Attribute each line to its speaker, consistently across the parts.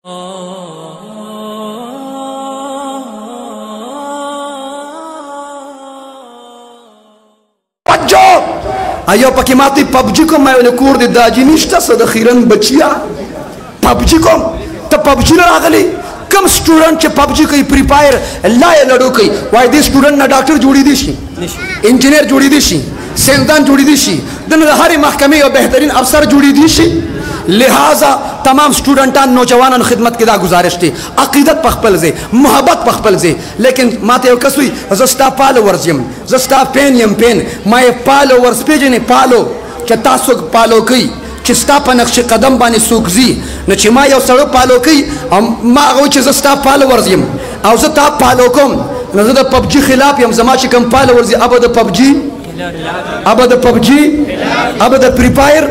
Speaker 1: ایو پکی ماتی پبجی کو میں انہیں کور دی داجی نشتا صد خیرن بچیا پبجی کو تا پبجی لراغلی کم سٹوڈنٹ چے پبجی کئی پریپائر لائے لڑو کئی وائی دی سٹوڈنٹ نا ڈاکٹر جوڑی دیشی انجینئر جوڑی دیشی سیندان جوڑی دیشی دن ہری محکمی اور بہترین افسر جوڑی دیشی لہذا تمام سٹوڈنٹان نوجوانان خدمت کی دا گزارش تھی عقیدت پخپل زے محبت پخپل زے لیکن ماتے کسوئی زستا پالو ورزیم زستا پین یم پین مائے پالو ورز پیجنے پالو چا تاسو پالو کئی چستا پا نقش قدم بانی سوکزی نچی ما یو سڑو پالو کئی ما اگو چی زستا پالو ورزیم او زتا پالو کم نزد پبجی خلاف یم زما چی کم پالو ورزی ابا دا پبجی ابا دا پبجی ابا دا پریپائر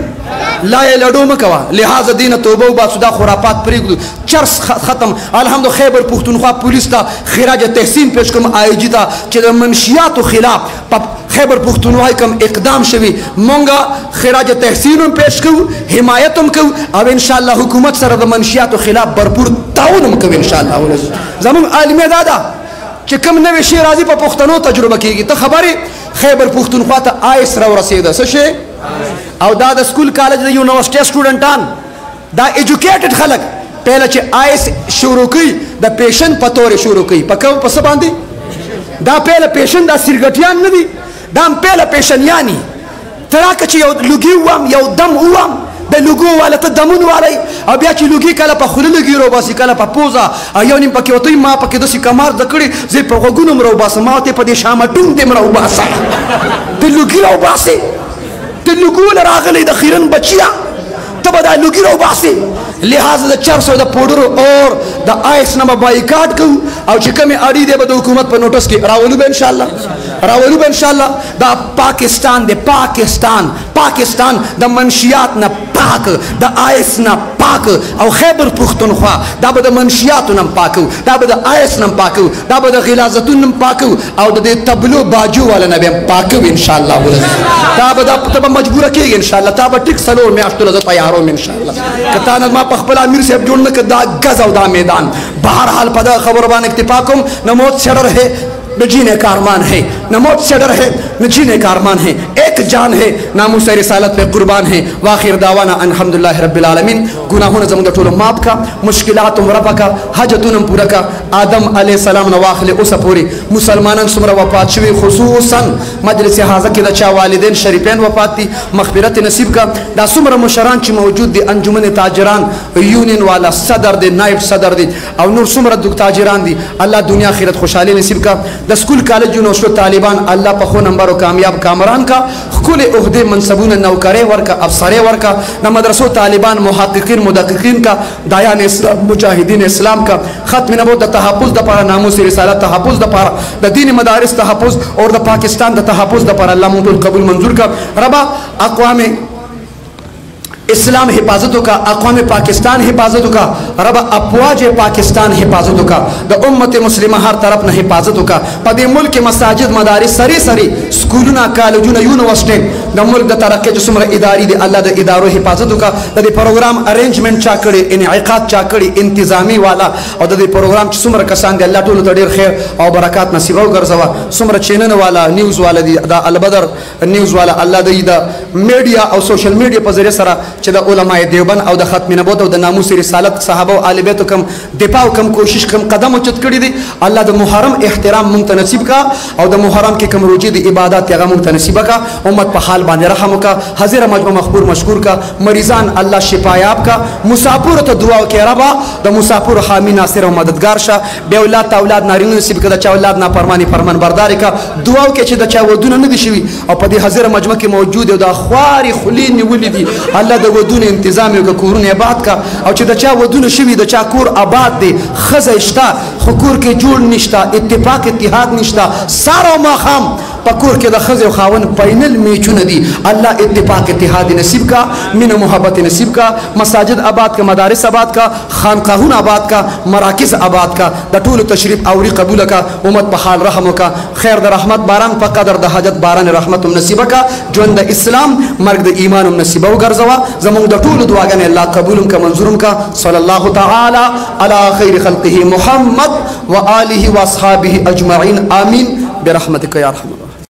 Speaker 1: لائے لڑو مکوا لہذا دین توبہ با صدا خرافات پریگ دو چرس ختم الحمد خیبر پختونخوا پولیس تا خراج تحسین پیش کم آئی جی تا چی دا منشیات و خلاف خیبر پختونخوا کم اقدام شوی مونگا خراج تحسین پیش کو حمایتم کو اب انشاءاللہ حکومت سر دا منشیات و خلاف برپور تعاونم کو انشاءاللہ زمان عالم دادا چی کم نوی شیرازی پا پختنو تجربہ کی گی تا خبری خیبر پختونخوا تا آئیس رو رسیده سشے او دا دا سکول کالج دا یونیورسٹی سٹوڈنٹان دا ایجوکیٹڈ خلق پہلا چی آئیس شروع کی دا پیشن پتور شروع کی پکو پس باندی دا پہلا پیشن دا سرگٹیان ندی دا ہم پہلا پیشن یعنی تراکا چی یو لگی ہوام یو دم ہوام دا لگو والا تا دمون والی او بیا چی لگی کالا پا خلی لگی رو باسی کالا پا پوزا ایو نیم پا کیوتوی ما پا که دسی کمار دکڑی زی پا غگونم رو باسی ما تی پا دی شامتون دیم رو باسی دی لگی رو باسی دی لگو لراغلی دا خیرن بچیا تبا دا لگی رو باسی لہذا دا چرس و دا پودر اور دا آئیس نما بائیکاٹ کو او چی کمی آڑی دے با دا حکومت پر نوٹس کی راولو بے انشاءاللہ راولو بے انشاءاللہ دا پاکستان دے پاکستان دا منشیات نا پاک دا آئیس نا پاک او خیبر پختونخوا دا با دا منشیاتو نم پاکو دا با دا آئیس نم پاکو دا با دا غلازتون نم پاکو او دا دے تبلو باجو والا نبیم پاکو انشاءاللہ دا با دا تبا مجبورہ کی انشاءاللہ تا با ٹک سلور میں اشتو لزت تیاروں انشاءاللہ کتانا ما پخپل امیر صاحب جوڑنے کہ دا گز او دا میدان بہرحال پدا خبر بان اکتفاقم نموت سڑر ہے نجینے کا ارمان ہے نموت سے ڈر ہے نجینے کا ارمان ہے ایک جان ہے ناموس رسالت پہ قربان ہے واخر دعوانا الحمدللہ رب العالمین گناہوں نے زمدہ ٹولو ماپ کا مشکلات مرفع کا حاجتونم پورا کا آدم علیہ السلام نواخل اسا پوری مسلمانان سمرہ وفات شوی خصوصا مجلس حاضر کی دا چا والدین شریفین وفات تی مغفرت نصیب کا دا سمرہ مشران چی موجود دی انجمن تاجران یونین والا صدر دی نائب صدر دی او نور سمرہ دک تاجران دی اللہ دنیا خیرت خوشحالی نصیب کا دا سکول کالج یونیورسٹی طالبان اللہ پخو نمبر و کامیاب کامران کا کل عہدے منصبون نوکرے ورکا افسرے ورکا نہ مدرسوں طالبان محققین مدققین کا دایان اسلام مجاہدین اسلام کا ختم نبوت دا تحفظ دا پارا ناموس رسالت تحفظ دا پارا دا دین مدارس تحفظ اور دا پاکستان دا تحفظ دا پارا اللہ منطول قبول منظور کا ربا اقوام اسلام حفاظتوں کا اقوام پاکستان حفاظتوں کا رب افواج پاکستان حفاظتوں کا دا امت مسلمہ ہر طرف نہ حفاظتوں کا پدی ملک مساجد مدارس سری سری سکولنا کالجونا یونیورسٹی دا ملک دا ترقی جو سمر اداری دی اللہ دا ادارو حفاظتوں کا دا دی پروگرام ارینجمنٹ چاکڑی انعقاد چاکڑی انتظامی والا اور دا دی پروگرام چی سمر کسان دی اللہ ٹولو تدیر خیر اور برکات نصیبہ گرزوا سمر چینن والا نیوز والا دی دا البدر نیوز والا اللہ دا میڈیا اور سوشل میڈیا پر ذریعہ سرا چه دا علماء دیوبند او دا ختم نبوت او دا ناموس رسالت صحابه و آل بیتو کم دفاع کم کوشش کم قدم و چت کری دی اللہ دا محرم احترام منت نصیب کا او دا محرم کی کم روجی دی عبادات یغا منت نصیب کا امت پا حال باندې رحم کا حضر مجمع مخبور مشکور کا مریضان اللہ شفایاب کا مسافر تو دعا کے ربا دا مسافر حامی ناصر و مددگار شا بے اولاد تا اولاد نارین نصیب کا دا چا اولاد نا فرمانی فرمان برداری کا دعا کے چه دا چا ودون ندی شوی او پا دی حضر مجمع کی موجود دا خواری خلین ولی دی اللہ دا ودون انتظامی کا کورون عباد کا او چه دا چا ودون شوی دا چا کور عباد دی خز اشتا خکور کے جوڑ نشتا اتفاق اتحاد نشتا سارا ما خام پکور کې د ښځې او خاوند فاینل میچونه دي. الله اتفاق اتحاد نصیب کا, مینه محبت نصیب کا, مساجد آباد کا, مدارس آباد کا, خانقاهون آباد کا, مراکز آباد کا, د ټولو تشریف اوري قبول کا, امت په حال رحم کا, خیر د رحمت باران په قدر د حاجت باران رحمت نصیب کا, ژوند د اسلام مرګ د ایمان نصیب وګرځوا. زموږ د ټولو دعاګانې الله قبولم کا, منظورم کا. صلی الله تعالی علی خیر خلقه محمد و آله و اصحابه اجمعین. آمین برحمتک یا ارحم الراحمین.